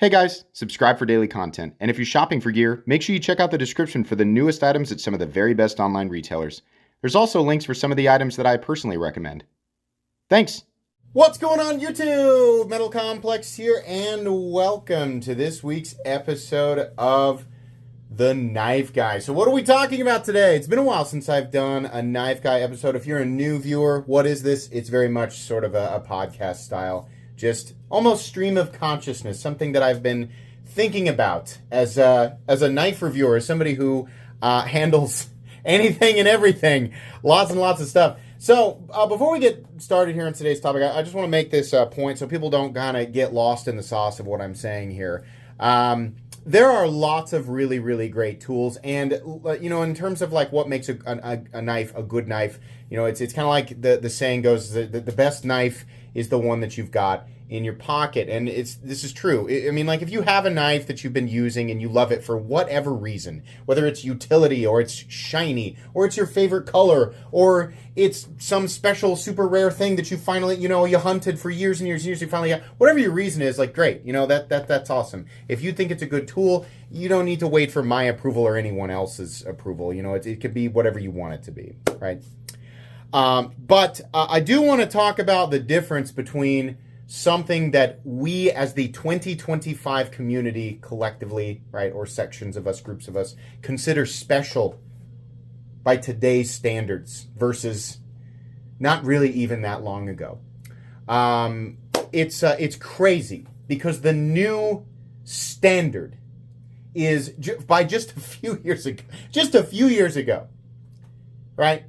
Hey guys, subscribe for daily content, and if you're shopping for gear, make sure you check out the description for the newest items at some of the very best online retailers. There's also links for some of the items that I personally recommend. Thanks! What's going on YouTube? Metal Complex here, and welcome to this week's episode of The Knife Guy. So what are we talking about today? It's been a while since I've done a Knife Guy episode. If you're a new viewer, what is this? It's very much sort of a podcast style. Just almost stream of consciousness, something that I've been thinking about as a knife reviewer, as somebody who handles anything and everything, lots and lots of stuff. So before we get started here on today's topic, I just want to make this point so people don't kind of get lost in the sauce of what I'm saying here. There are lots of really, really great tools, and in terms of like what makes a knife a good knife, it's kind of like the saying goes that the best knife is the one that you've got in your pocket. And this is true. I mean, like if you have a knife that you've been using and you love it for whatever reason, whether it's utility or it's shiny or it's your favorite color or it's some special super rare thing that you finally, you hunted for years and years and years, you finally got, whatever your reason is, like great, that's awesome. If you think it's a good tool, you don't need to wait for my approval or anyone else's approval. It could be whatever you want it to be, right? But I do want to talk about the difference between something that we as the 2025 community collectively, right, or sections of us, groups of us, consider special by today's standards versus not really even that long ago. It's crazy because the new standard is by just a few years ago, right?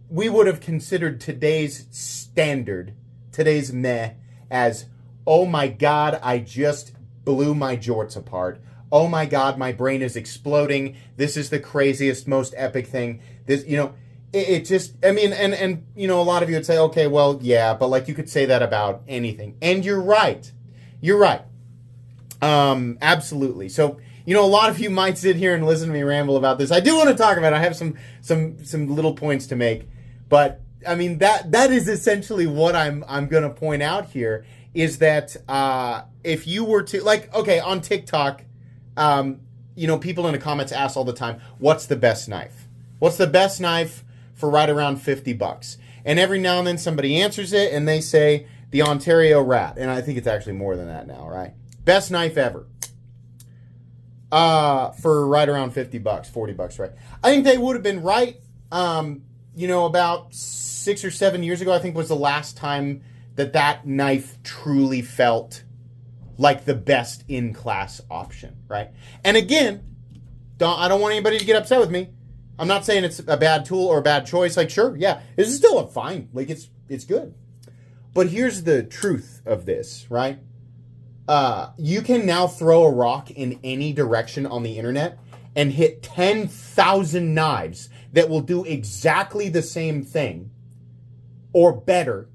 We would have considered today's standard, today's meh, as, oh my God, I just blew my jorts apart. Oh my God, my brain is exploding. This is the craziest, most epic thing. This, it just, I mean, and a lot of you would say, okay, well, yeah, but like you could say that about anything. And you're right. You're right. Absolutely. So, a lot of you might sit here and listen to me ramble about this. I do want to talk about it. I have some little points to make. But, I mean, that is essentially what I'm going to point out here, is that if you were to, like, okay, on TikTok, people in the comments ask all the time, what's the best knife? What's the best knife for right around $50? And every now and then somebody answers it, and they say the Ontario Rat. And I think it's actually more than that now, right? Best knife ever. For right around $50, $40, right? I think they would have been right. About 6 or 7 years ago, I think was the last time that knife truly felt like the best in-class option, right? And again, I don't want anybody to get upset with me. I'm not saying it's a bad tool or a bad choice. Like, sure, yeah, this is still a fine. Like, it's good. But here's the truth of this, right? You can now throw a rock in any direction on the internet and hit 10,000 knives that will do exactly the same thing or better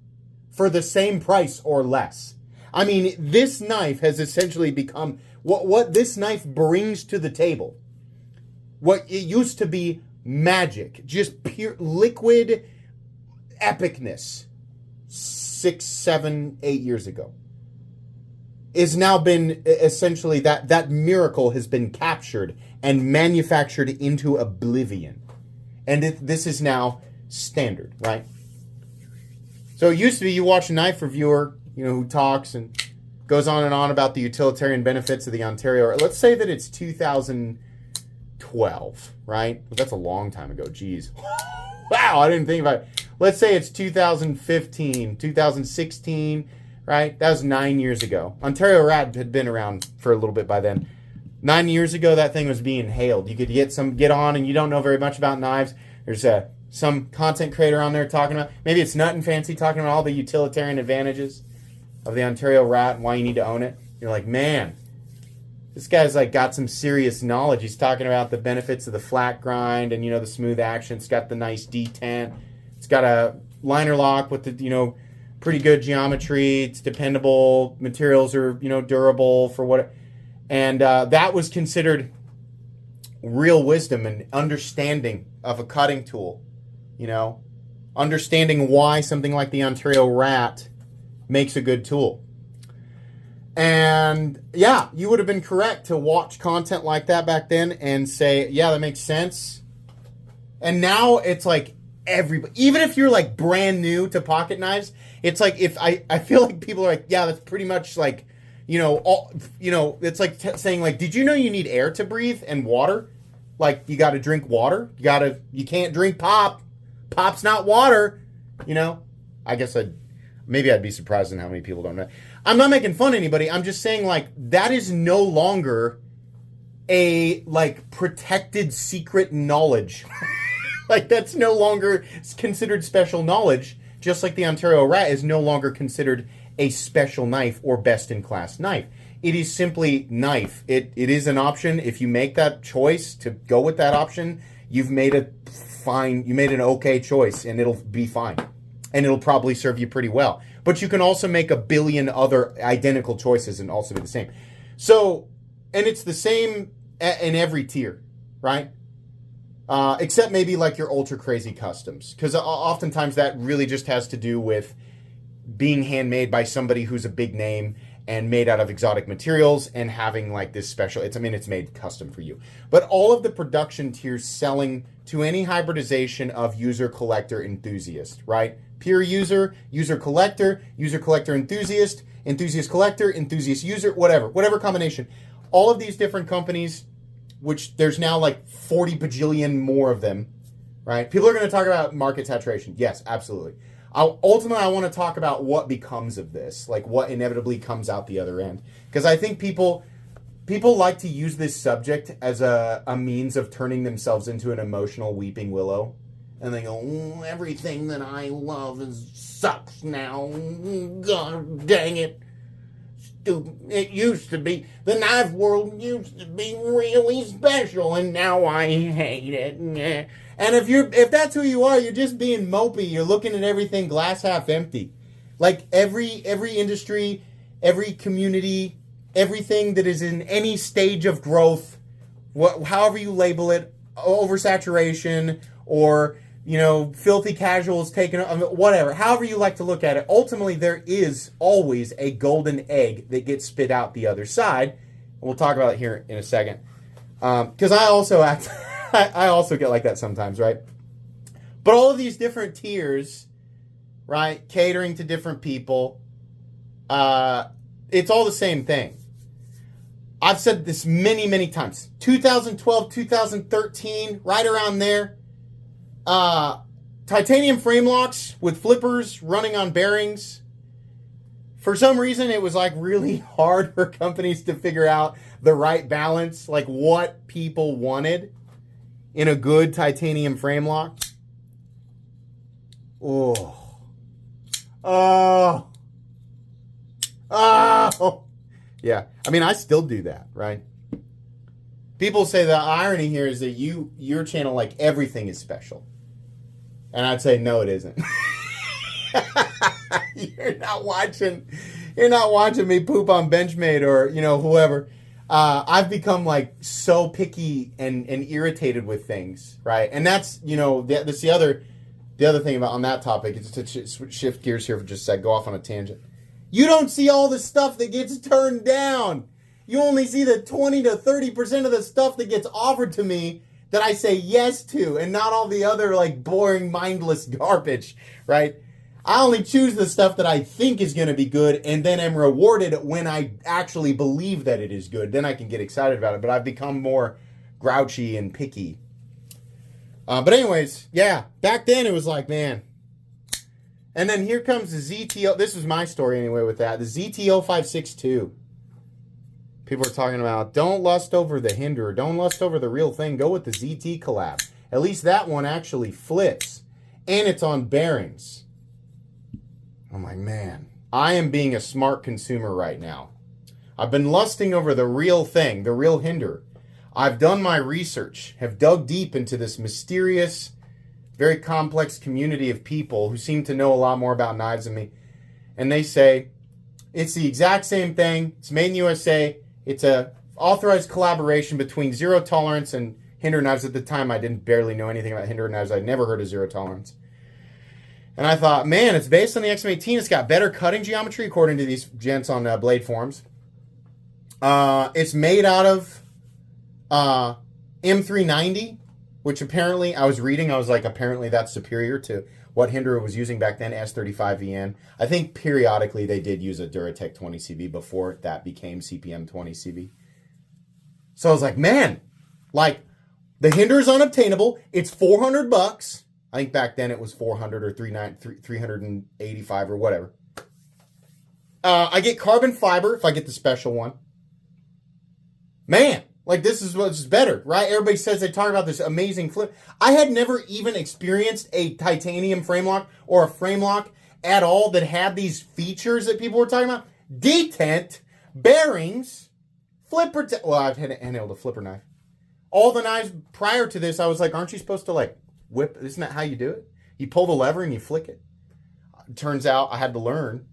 for the same price or less. I mean, this knife has essentially become what this knife brings to the table. What it used to be magic, just pure liquid epicness 6, 7, 8 years ago. Is now been essentially that miracle has been captured and manufactured into oblivion. And this is now standard, right? So it used to be you watch a knife reviewer, who talks and goes on and on about the utilitarian benefits of the Ontario. Let's say that it's 2012, right? That's a long time ago. Geez. Wow, I didn't think about it. Let's say it's 2015, 2016, right? That was 9 years ago. Ontario Rat had been around for a little bit by then. 9 years ago, that thing was being hailed. You could get on and you don't know very much about knives. There's some content creator on there talking about, maybe it's Nut and Fancy, talking about all the utilitarian advantages of the Ontario Rat and why you need to own it. You're like, man, this guy's like got some serious knowledge. He's talking about the benefits of the flat grind and, the smooth action. It's got the nice detent. It's got a liner lock with the, pretty good geometry. It's dependable. Materials are, durable for what. And that was considered real wisdom and understanding of a cutting tool. Understanding why something like the Ontario Rat makes a good tool. And yeah, you would have been correct to watch content like that back then and say, yeah, that makes sense. And now it's like everybody, even if you're like brand new to pocket knives, it's like if I feel like people are like, yeah, that's pretty much like, it's like saying like, did you know you need air to breathe and water? Like you got to drink water. You can't drink pop. Pop's not water. I guess I'd be surprised in how many people don't know. I'm not making fun of anybody. I'm just saying like that is no longer a like protected secret knowledge. Like that's no longer considered special knowledge, just like the Ontario Rat is no longer considered a special knife or best in class knife. It is simply knife. It is an option. If you make that choice to go with that option, you made an okay choice and it'll be fine. And it'll probably serve you pretty well. But you can also make a billion other identical choices and also be the same. So, and it's the same in every tier, right? Except maybe like your ultra crazy customs. Because oftentimes that really just has to do with being handmade by somebody who's a big name and made out of exotic materials and having like this special, it's made custom for you. But all of the production tiers selling to any hybridization of user, collector, enthusiast, right? Pure user, user collector enthusiast, enthusiast collector, enthusiast user, whatever combination. All of these different companies, which there's now like 40 bajillion more of them, right? People are going to talk about market saturation. Yes, absolutely. Ultimately, I want to talk about what becomes of this, like what inevitably comes out the other end. Because I think people like to use this subject as a means of turning themselves into an emotional weeping willow. And they go, everything that I love sucks now. God dang it. It used to be, the knife world used to be really special, and now I hate it. And if that's who you are, you're just being mopey. You're looking at everything glass half empty. Like every industry, every community, everything that is in any stage of growth, however you label it, oversaturation or filthy casuals taken, whatever, however you like to look at it, ultimately there is always a golden egg that gets spit out the other side. And we'll talk about it here in a second. Because I also get like that sometimes, right? But all of these different tiers, right, catering to different people, it's all the same thing. I've said this many, many times. 2012, 2013, right around there. Titanium frame locks with flippers running on bearings. For some reason, it was like really hard for companies to figure out the right balance, like what people wanted in a good titanium frame lock. Oh. Yeah. I still do that, right? People say the irony here is that your channel, like everything is special. And I'd say, no, it isn't. You're not watching me poop on Benchmade or, whoever. I've become like so picky and irritated with things, right? And that's, that's the other thing about on that topic is to shift gears here for just a sec, go off on a tangent. You don't see all the stuff that gets turned down. You only see the 20 to 30% of the stuff that gets offered to me that I say yes to, and not all the other like boring, mindless garbage, right? I only choose the stuff that I think is going to be good, and then am rewarded when I actually believe that it is good. Then I can get excited about it, but I've become more grouchy and picky. But anyways, yeah, back then it was like, man. And then here comes the ZT, this was my story anyway with that, the ZT 0562. People are talking about, don't lust over the Hinderer. Don't lust over the real thing. Go with the ZT Collab. At least that one actually flips. And it's on bearings. I'm like, man, I am being a smart consumer right now. I've been lusting over the real thing, the real Hinderer. I've done my research, have dug deep into this mysterious, very complex community of people who seem to know a lot more about knives than me. And they say, it's the exact same thing. It's made in the USA. It's a authorized collaboration between Zero Tolerance and Hinderer knives. At the time, I didn't barely know anything about Hinderer knives. I'd never heard of Zero Tolerance. And I thought, man, it's based on the XM18. It's got better cutting geometry, according to these gents on Blade Forums. It's made out of M390, which apparently, I was reading, I was like, apparently that's superior to what Hinderer was using back then, S35VN. I think periodically they did use a Duratec 20CV before that became CPM 20CV. So I was like, man, like, the Hinderer's unobtainable. It's $400. I think back then it was 400 or 385 or whatever. I get carbon fiber if I get the special one. Man, like, this is what's better, right? Everybody says they talk about this amazing flip. I had never even experienced a titanium frame lock or a frame lock at all that had these features that people were talking about. Detent, bearings, flipper. Well, I've handled a flipper knife. All the knives prior to this, I was like, aren't you supposed to, like, whip? Isn't that how you do it? You pull the lever and you flick it. Turns out I had to learn.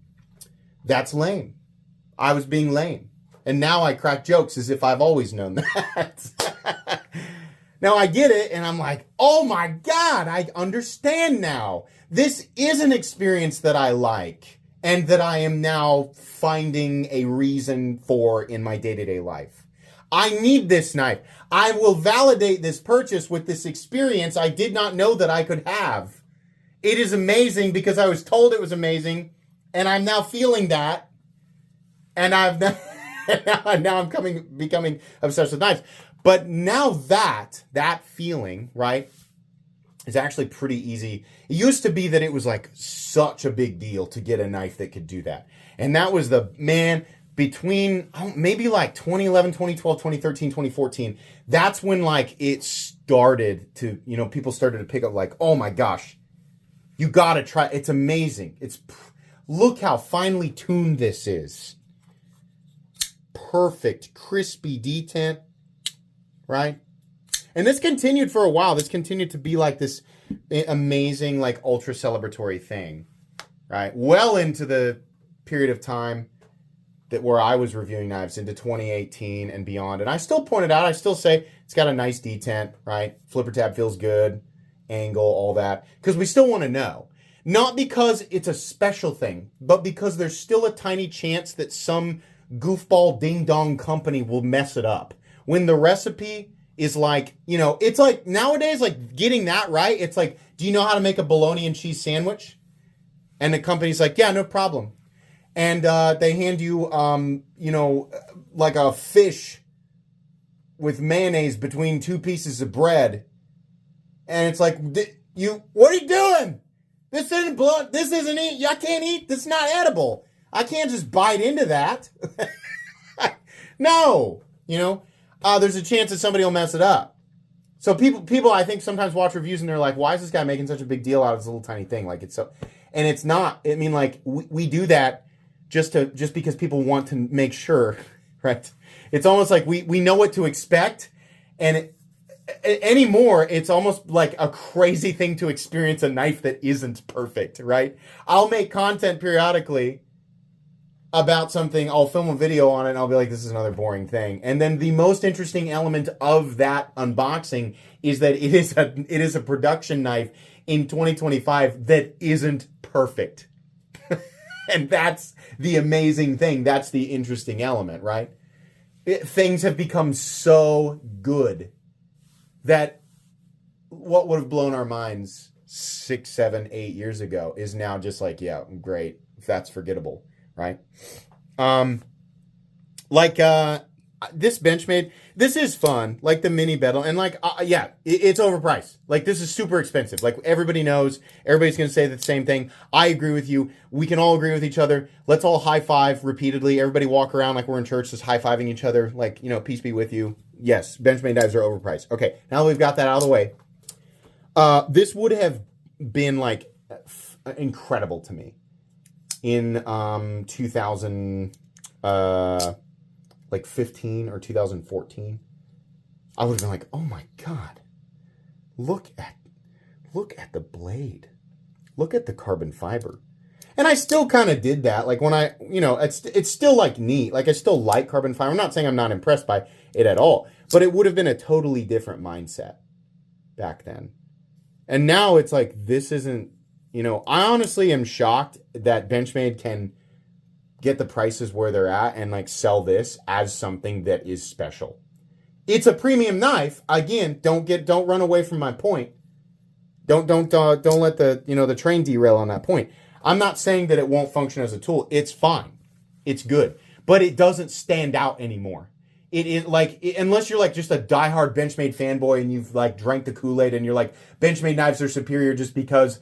That's lame. I was being lame. And now I crack jokes as if I've always known that. Now I get it, and I'm like, oh my God, I understand now. This is an experience that I like, and that I am now finding a reason for in my day-to-day life. I need this knife. I will validate this purchase with this experience I did not know that I could have. It is amazing because I was told it was amazing, and I'm now feeling that, and now I'm becoming obsessed with knives. But now that feeling, right, is actually pretty easy. It used to be that it was like such a big deal to get a knife that could do that. And that was between maybe like 2011, 2012, 2013, 2014. That's when like it started to, people started to pick up like, oh my gosh, you gotta try. It's amazing. Look how finely tuned this is. Perfect, crispy detent, right? And this continued for a while. This continued to be like this amazing, like, ultra celebratory thing, right? Well into the period of time where I was reviewing knives, into 2018 and beyond. And I still point it out. I still say it's got a nice detent, right? Flipper tab feels good, angle, all that. Because we still want to know. Not because it's a special thing, but because there's still a tiny chance that some goofball ding-dong company will mess it up. When the recipe is like, it's like nowadays, like, getting that right, it's like, do you know how to make a bologna and cheese sandwich? And the company's like, yeah, no problem. And they hand you, like a fish with mayonnaise between two pieces of bread. And it's like, what are you doing? This isn't blood. This isn't eat. I can't eat. This is not edible. I can't just bite into that. No, there's a chance that somebody will mess it up. So people, I think, sometimes watch reviews and they're like, why is this guy making such a big deal out of this little tiny thing? Like, it's so, and it's not. I mean, like, we do that just because people want to make sure, right? It's almost like we know what to expect, and anymore, it's almost like a crazy thing to experience a knife that isn't perfect, right? I'll make content periodically about something, I'll film a video on it, and I'll be like, this is another boring thing. And then the most interesting element of that unboxing is that it is a production knife in 2025 that isn't perfect. And that's the amazing thing. That's the interesting element, right? Things have become so good that what would have blown our minds 6, 7, 8 years ago is now just like, yeah, great. That's forgettable. Right? This Benchmade, this is fun. Like the mini bezel, and like, it's overpriced. Like, this is super expensive. Like, everybody knows, everybody's going to say the same thing. I agree with you. We can all agree with each other. Let's all high five repeatedly. Everybody walk around like we're in church, just high fiving each other. Like, peace be with you. Yes, Benchmade knives are overpriced. Okay, now that we've got that out of the way, this would have been like incredible to me in 2015 or 2014. I would have been like, oh my God, look at the blade, look at the carbon fiber. And I still kind of did that. Like, when I, it's still like neat. Like, I still like carbon fiber. I'm not saying I'm not impressed by it at all, but it would have been a totally different mindset back then. And now it's like, this isn't, I honestly am shocked that Benchmade can get the prices where they're at and like sell this as something that is special. It's a premium knife. Again, don't run away from my point. Don't let the train derail on that point. I'm not saying that it won't function as a tool. It's fine. It's good. But it doesn't stand out anymore. It is like, unless you're like just a diehard Benchmade fanboy and you've like drank the Kool-Aid and you're like, Benchmade knives are superior just because,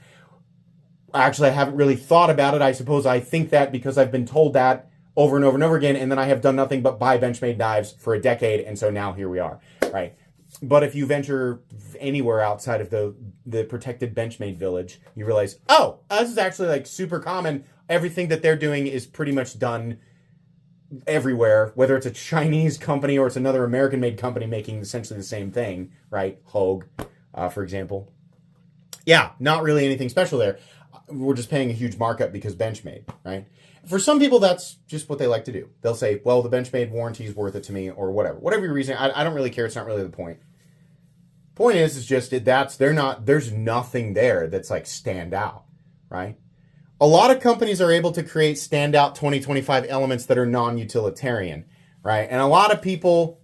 actually I haven't really thought about it. I suppose I think that because I've been told that over and over and over again, and then I have done nothing but buy Benchmade knives for a decade, and so now here we are, right? But if you venture anywhere outside of the protected Benchmade village, you realize, oh, this is actually like super common. Everything that they're doing is pretty much done everywhere, whether it's a Chinese company or it's another American-made company making essentially the same thing, right? Hogue, for example. Yeah, not really anything special there. We're just paying a huge markup because Benchmade, right? For some people, that's just what they like to do. They'll say, well, the Benchmade warranty is worth it to me, or whatever. Whatever your reason, I don't really care. It's not really the point. Point is just there's nothing there that's like stand out, right? A lot of companies are able to create standout 2025 elements that are non-utilitarian, right? And a lot of people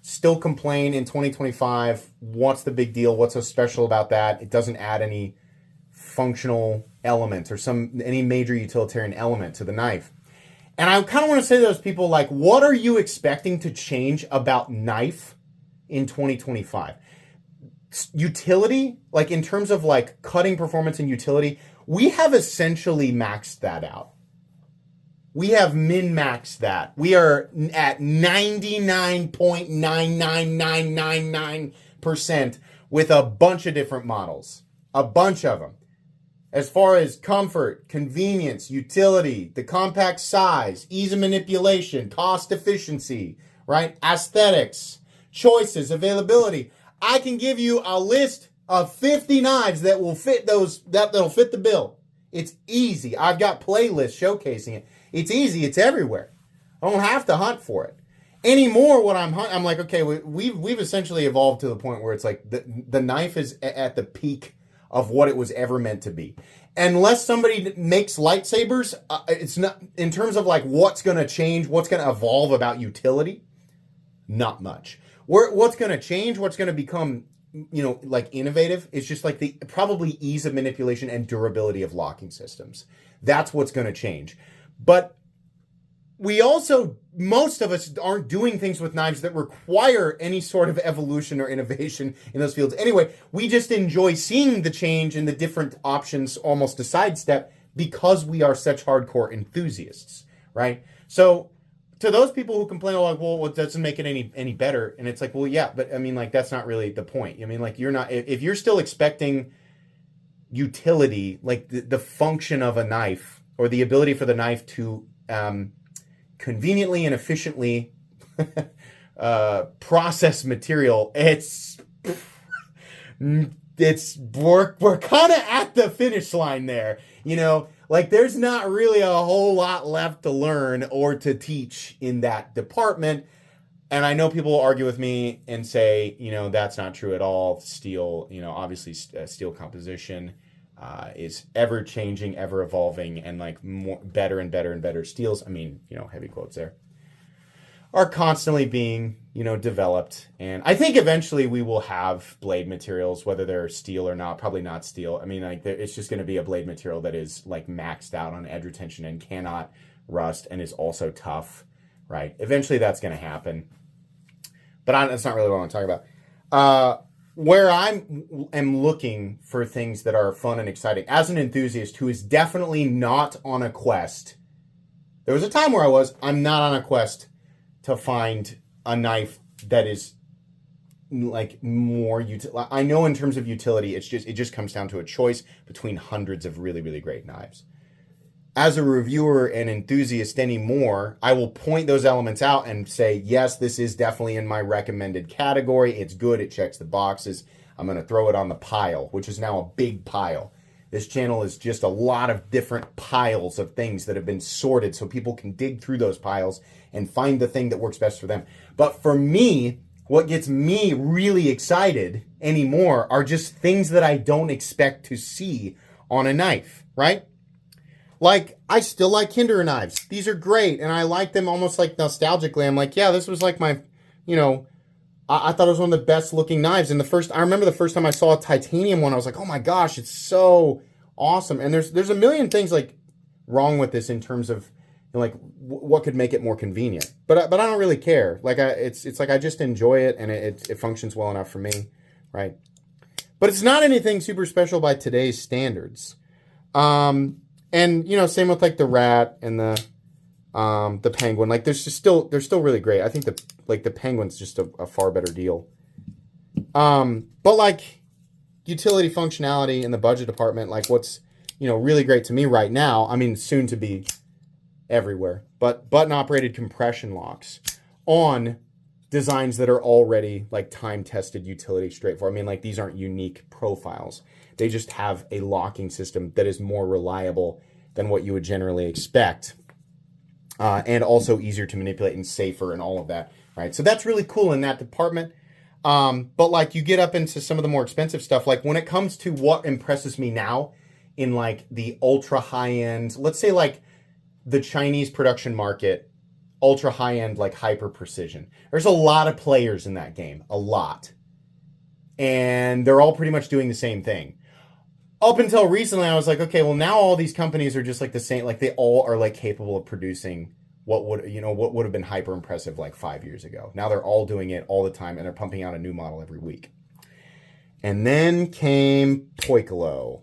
still complain in 2025, what's the big deal? What's so special about that? It doesn't add any functional element or any major utilitarian element to the knife. And I kind of want to say to those people, like, what are you expecting to change about knife in 2025? Utility, like in terms of like cutting performance and utility, we have essentially maxed that out. We have min-maxed that. We are at 99.99999% with a bunch of different models. A bunch of them. As far as comfort, convenience, utility, the compact size, ease of manipulation, cost efficiency, right? Aesthetics, choices, availability. I can give you a list of 50 knives that will fit that'll fit the bill. It's easy. I've got playlists showcasing it. It's easy. It's everywhere. I don't have to hunt for it. Anymore, what I'm like, okay, we've essentially evolved to the point where it's like the knife is at the peak of what it was ever meant to be. Unless somebody makes lightsabers, it's not, in terms of like what's going to change, what's going to evolve about utility, not much. What's going to change, what's going to become, like innovative, is just like the probably ease of manipulation and durability of locking systems. That's what's going to change. But we also, most of us aren't doing things with knives that require any sort of evolution or innovation in those fields. Anyway, we just enjoy seeing the change and the different options almost a sidestep because we are such hardcore enthusiasts, right? So to those people who complain, like, well, it doesn't make it any better. And it's like, well, yeah, but I mean, like, that's not really the point. I mean, like, you're not, if you're still expecting utility, like the function of a knife or the ability for the knife to, conveniently and efficiently process material, we're kind of at the finish line there, like there's not really a whole lot left to learn or to teach in that department. And I know people will argue with me and say, that's not true at all. Steel, obviously steel composition is ever changing, ever evolving, and like better and better and better steels. I mean, heavy quotes there, are constantly being, developed. And I think eventually we will have blade materials, whether they're steel or not, probably not steel. I mean, like it's just going to be a blade material that is like maxed out on edge retention and cannot rust and is also tough, right? Eventually that's going to happen. But that's not really what I want to talk about. Where I am looking for things that are fun and exciting, as an enthusiast who is definitely not on a quest. There was a time where I'm not on a quest to find a knife that is like more I know in terms of utility, it just comes down to a choice between hundreds of really, really great knives. As a reviewer and enthusiast anymore, I will point those elements out and say, yes, this is definitely in my recommended category. It's good. It checks the boxes. I'm going to throw it on the pile, which is now a big pile. This channel is just a lot of different piles of things that have been sorted so people can dig through those piles and find the thing that works best for them. But for me, what gets me really excited anymore are just things that I don't expect to see on a knife, right? Like, I still like Kinder knives. These are great, and I like them almost like nostalgically. I'm like, yeah, this was like my, you know, I thought it was one of the best looking knives. And I remember the first time I saw a titanium one, I was like, oh my gosh, it's so awesome. And there's a million things like wrong with this in terms of, you know, like what could make it more convenient. But I don't really care. Like it's like I just enjoy it, and it functions well enough for me, right? But it's not anything super special by today's standards. And you know, same with like the rat and the penguin. Like they're still really great. I think the penguin's just a far better deal. But like utility functionality in the budget department, like what's, you know, really great to me right now, I mean, soon to be everywhere, but button operated compression locks on designs that are already like time tested utility straightforward. I mean, like these aren't unique profiles. They just have a locking system that is more reliable than what you would generally expect. And also easier to manipulate and safer and all of that, right? So that's really cool in that department. But like you get up into some of the more expensive stuff, like when it comes to what impresses me now in like the ultra high end, let's say like the Chinese production market, ultra high end, like hyper precision. There's a lot of players in that game, a lot. And they're all pretty much doing the same thing. Up until recently, I was like, okay, well now all these companies are just like the same, like they all are like capable of producing what would have been hyper impressive like 5 years ago. Now they're all doing it all the time, and they're pumping out a new model every week. And then came Poicolo,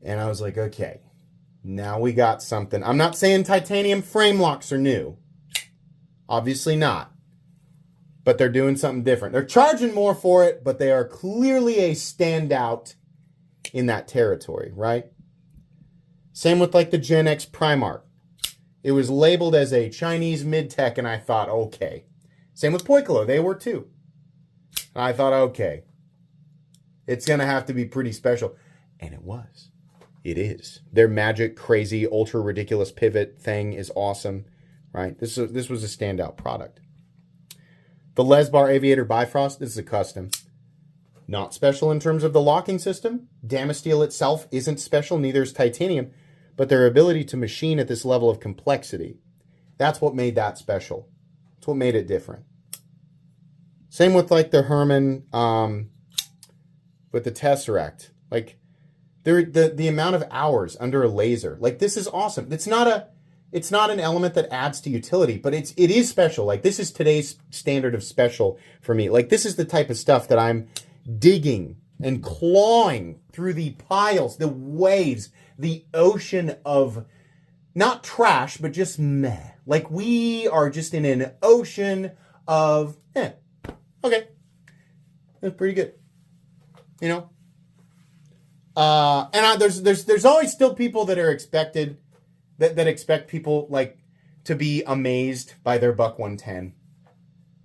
and I was like, okay, now we got something. I'm not saying titanium frame locks are new. Obviously not. But they're doing something different. They're charging more for it, but they are clearly a standout in that territory, right? Same with like the Gen X Primark. It was labeled as a Chinese mid-tech, and I thought, okay. Same with Poicolo. They were too. And I thought, okay, it's going to have to be pretty special. And it was. It is. Their magic, crazy, ultra ridiculous pivot thing is awesome, right? This was a standout product. The Lesbar Aviator Bifrost, this is a custom. Not special in terms of the locking system. Damasteel itself isn't special, neither is titanium, but their ability to machine at this level of complexity, that's what made that special. That's what made it different. Same with like the Herman, with the Tesseract. Like the amount of hours under a laser. Like this is awesome. It's not an element that adds to utility, but it is special. Like this is today's standard of special for me. Like this is the type of stuff that I'm digging and clawing through the piles, the waves, the ocean of not trash, but just meh. Like we are just in an ocean of okay. That's pretty good. You know? There's always still people that are expected that expect people like to be amazed by their Buck 110.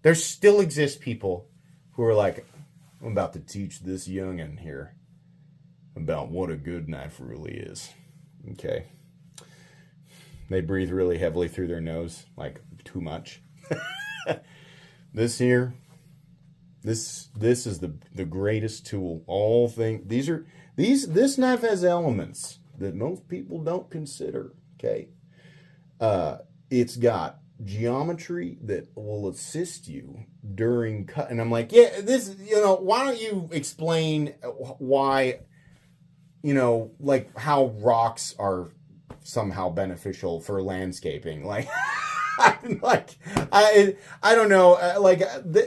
There still exist people who are like, I'm about to teach this youngin' here about what a good knife really is. Okay. They breathe really heavily through their nose, like too much. This here, this is the greatest tool. This knife has elements that most people don't consider. Okay. It's got geometry that will assist you during cut. And I'm like, yeah, why don't you explain why, like how rocks are somehow beneficial for landscaping? Like, I don't know.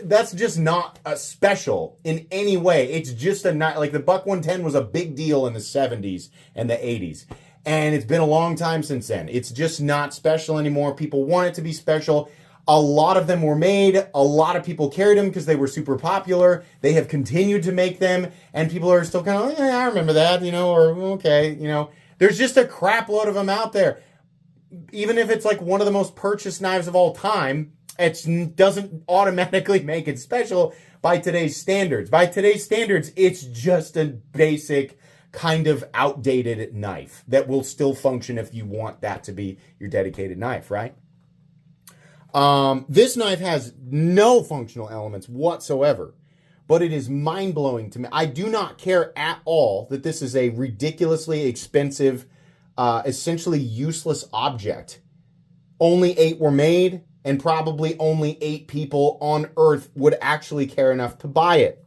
That's just not special in any way. It's just like the Buck 110 was a big deal in the 70s and the 80s. And it's been a long time since then. It's just not special anymore. People want it to be special. A lot of them were made. A lot of people carried them because they were super popular. They have continued to make them. And people are still kind of like, yeah, I remember that, or okay, There's just a crap load of them out there. Even if it's like one of the most purchased knives of all time, it doesn't automatically make it special by today's standards. By today's standards, it's just a basic kind of outdated knife that will still function if you want that to be your dedicated knife, right? This knife has no functional elements whatsoever, but it is mind-blowing to me. I do not care at all that this is a ridiculously expensive essentially useless object. Only 8 were made, and probably only 8 people on Earth would actually care enough to buy it.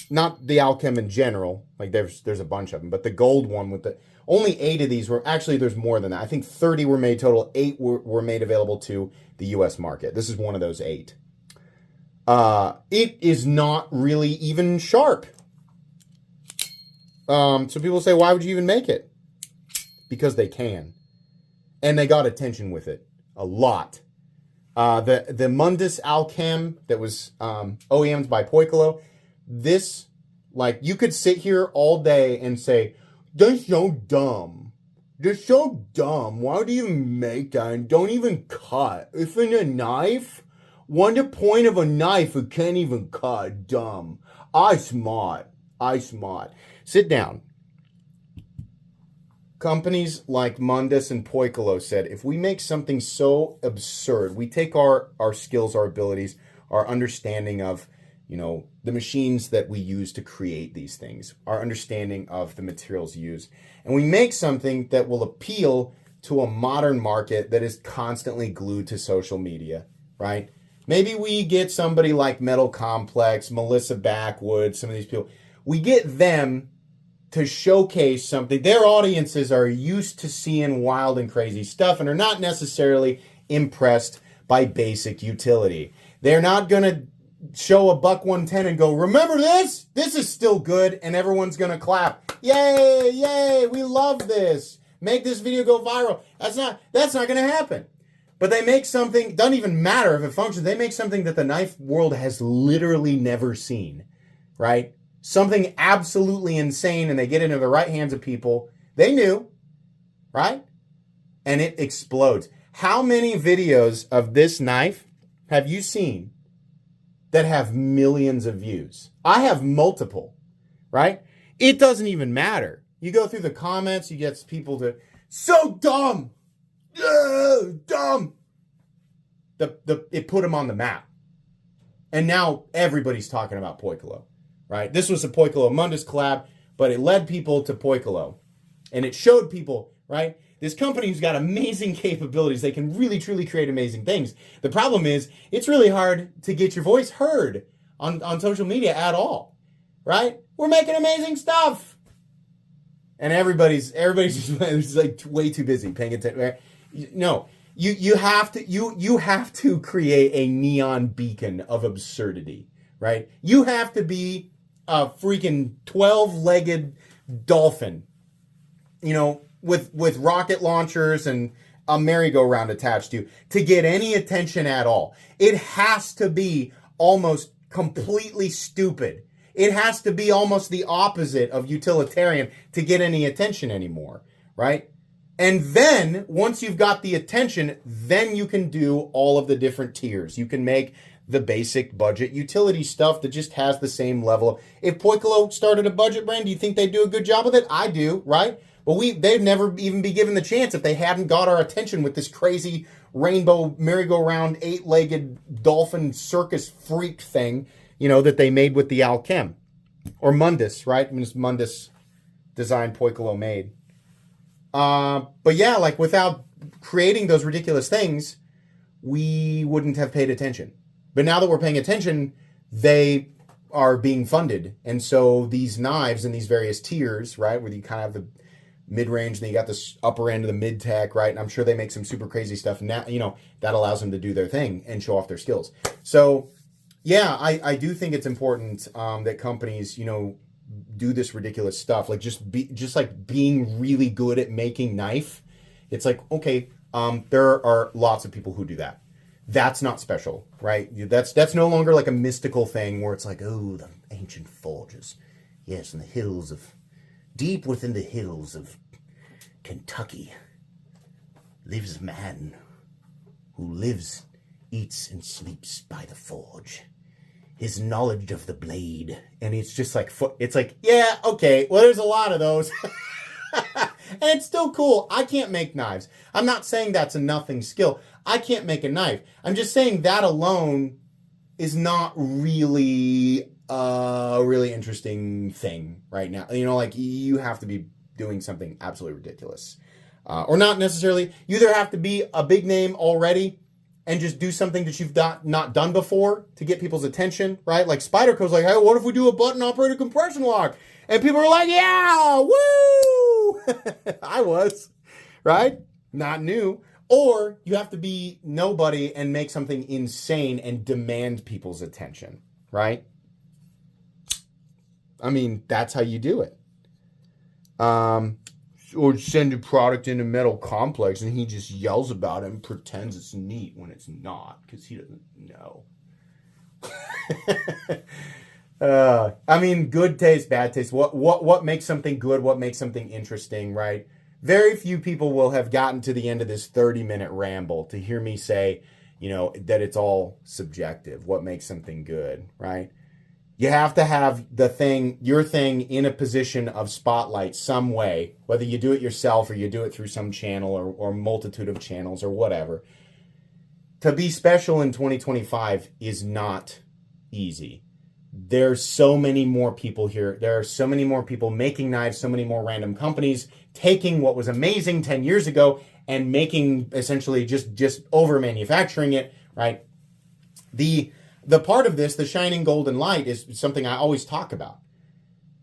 Not the Alchem in general, like there's a bunch of them, but the gold one with the only 8 of these were actually, there's more than that. I think 30 were made total. 8 were made available to the U.S. market. This is one of those 8. It is not really even sharp. So people say, why would you even make it? Because they can. And they got attention with it. A lot. The Mundus Alchem that was OEM'd by Poikolo, this, like, you could sit here all day and say, that's so dumb. That's so dumb. Why would you even make that? And don't even cut. If in a knife, the point of a knife, it can't even cut. Dumb. I smart. Sit down. Companies like Mundus and Poikolo said, if we make something so absurd, we take our skills, our abilities, our understanding of, the machines that we use to create these things, our understanding of the materials used, and we make something that will appeal to a modern market that is constantly glued to social media, right? Maybe we get somebody like Metal Complex, Melissa Backwood, some of these people. We get them to showcase something. Their audiences are used to seeing wild and crazy stuff and are not necessarily impressed by basic utility. They're not going to show a $110 and go, remember this? This is still good, and everyone's going to clap. Yay, yay, we love this. Make this video go viral. That's not going to happen. But they make something, doesn't even matter if it functions, they make something that the knife world has literally never seen, right? Something absolutely insane, and they get into the right hands of people. They knew, right? And it explodes. How many videos of this knife have you seen that have millions of views? I have multiple, right? It doesn't even matter. You go through the comments, you get people to, so dumb, dumb. It put them on the map. And now everybody's talking about Poikolo, right? This was a Poikolo Mundus collab, but it led people to Poikolo. And it showed people, right? This company who's got amazing capabilities, they can really, truly create amazing things. The problem is, it's really hard to get your voice heard on social media at all, right? We're making amazing stuff. And everybody's just like way too busy paying attention. Right? No, you have to create a neon beacon of absurdity, right? You have to be a freaking 12-legged dolphin, with rocket launchers and a merry-go-round attached to get any attention at all. It has to be almost completely stupid. It has to be almost the opposite of utilitarian to get any attention anymore, right? And then, once you've got the attention, then you can do all of the different tiers. You can make the basic budget utility stuff that just has the same level. If Poikolo started a budget brand, do you think they'd do a good job with it? I do, right? But they'd never even be given the chance if they hadn't got our attention with this crazy rainbow merry-go-round 8-legged dolphin circus freak thing, that they made with the Alchem. Or Mundus, right? I mean, it's Mundus design Poikolo made. But yeah, like without creating those ridiculous things, we wouldn't have paid attention. But now that we're paying attention, they are being funded. And so these knives in these various tiers, right, where you kind of have the mid-range, and then you got this upper end of the mid-tech, right? And I'm sure they make some super crazy stuff now, that allows them to do their thing and show off their skills. So yeah, I do think it's important that companies, do this ridiculous stuff, like just like being really good at making knife. It's like, okay, there are lots of people who do that. That's not special, right? That's no longer like a mystical thing where it's like, oh, the ancient forges. Yes, in the hills deep within the hills of Kentucky lives a man who lives, eats, and sleeps by the forge. His knowledge of the blade. And it's just like, yeah, okay, well, there's a lot of those. And it's still cool. I can't make knives. I'm not saying that's a nothing skill. I can't make a knife. I'm just saying that alone is not really a really interesting thing right now. Like, you have to be doing something absolutely ridiculous. Or not necessarily. You either have to be a big name already and just do something that you've not done before to get people's attention, right? Like Spyderco's like, hey, what if we do a button-operated compression lock? And people are like, yeah, woo! I was, right? Not new. Or you have to be nobody and make something insane and demand people's attention, right? I mean, that's how you do it. Or send a product in a metal complex and he just yells about it and pretends it's neat when it's not because he doesn't know. I mean, good taste, bad taste. What makes something good? What makes something interesting, right? Very few people will have gotten to the end of this 30-minute ramble to hear me say, that it's all subjective. What makes something good, right? You have to have your thing in a position of spotlight some way, whether you do it yourself or you do it through some channel or multitude of channels or whatever. To be special in 2025 is not easy. There's so many more people here. There are so many more people making knives, so many more random companies taking what was amazing 10 years ago and making essentially just over manufacturing it, right? The part of this, the shining golden light, is something I always talk about.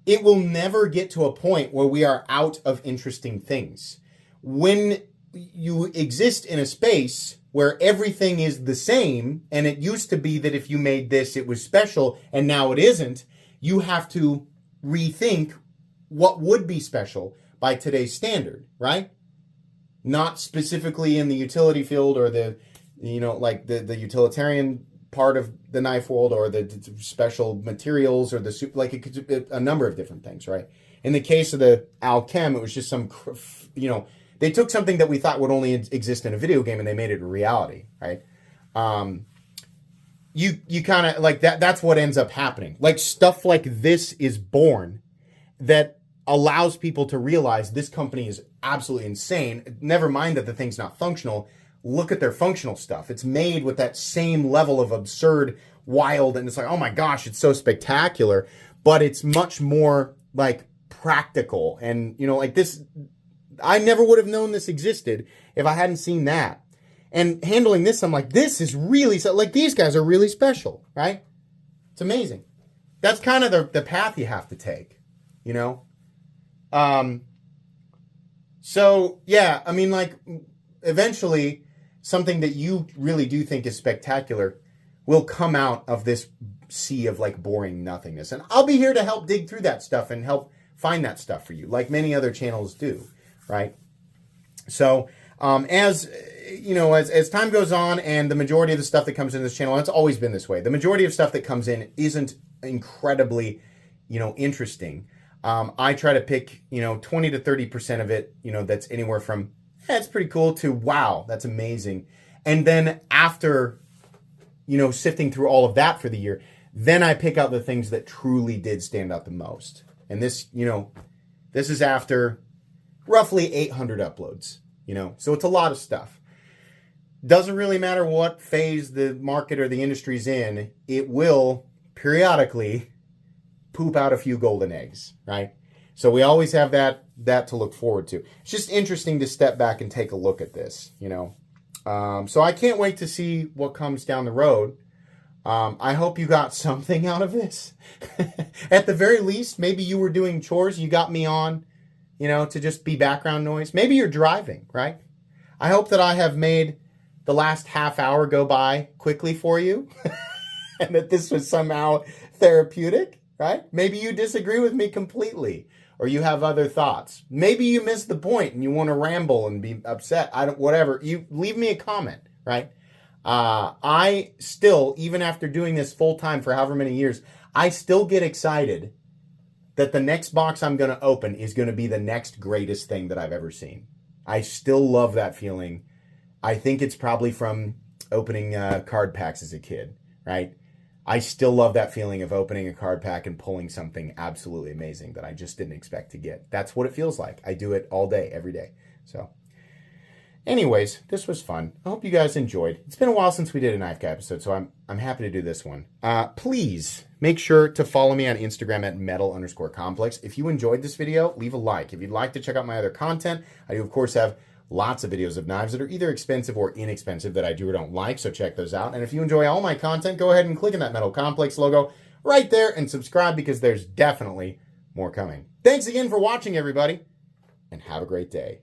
It will never get to a point where we are out of interesting things. When you exist in a space where everything is the same, and it used to be that if you made this, it was special, and now it isn't, you have to rethink what would be special by today's standard, right? Not specifically in the utility field or the utilitarian part of the knife world or the special materials or it could be a number of different things, right? In the case of the Alchem, it was just they took something that we thought would only exist in a video game and they made it a reality, right? You kind of like that's what ends up happening. Like stuff like this is born that allows people to realize this company is absolutely insane. Never mind that the thing's not functional. Look at their functional stuff. It's made with that same level of absurd, wild, and it's like, oh my gosh, it's so spectacular, but it's much more like practical. And, like this, I never would have known this existed if I hadn't seen that. And handling this, I'm like, this is really, like these guys are really special, right? It's amazing. That's kind of the path you have to take, So, yeah, I mean, like, eventually something that you really do think is spectacular will come out of this sea of like boring nothingness. And I'll be here to help dig through that stuff and help find that stuff for you, like many other channels do, right? So as time goes on and the majority of the stuff that comes in this channel, and it's always been this way, the majority of stuff that comes in isn't incredibly, interesting. I try to pick, 20 to 30% of it, that's anywhere from, it's pretty cool to, wow, that's amazing. And then after, sifting through all of that for the year, then I pick out the things that truly did stand out the most. And this, this is after roughly 800 uploads, so it's a lot of stuff. Doesn't really matter what phase the market or the industry's in, it will periodically poop out a few golden eggs, right? So we always have that to look forward to. It's just interesting to step back and take a look at this, So I can't wait to see what comes down the road. I hope you got something out of this. At the very least, maybe you were doing chores. You got me on, to just be background noise. Maybe you're driving, right? I hope that I have made the last half hour go by quickly for you and that this was somehow therapeutic, right? Maybe you disagree with me completely. Or you have other thoughts. Maybe you missed the point and you want to ramble and be upset. Whatever. You leave me a comment, right? I still, even after doing this full time for however many years, I still get excited that the next box I'm going to open is going to be the next greatest thing that I've ever seen. I still love that feeling. I think it's probably from opening card packs as a kid, right? I still love that feeling of opening a card pack and pulling something absolutely amazing that I just didn't expect to get. That's what it feels like. I do it all day, every day. So Anyways, this was fun. I hope you guys enjoyed. It's been a while since we did a knife guy episode, so I'm happy to do this one. Please make sure to follow me on Instagram at metal_complex. If you enjoyed this video, leave a like. If you'd like to check out my other content, I do, of course, have lots of videos of knives that are either expensive or inexpensive that I do or don't like, so check those out. And if you enjoy all my content, go ahead and click on that Metal Complex logo right there and subscribe, because there's definitely more coming. Thanks again for watching, everybody, and have a great day.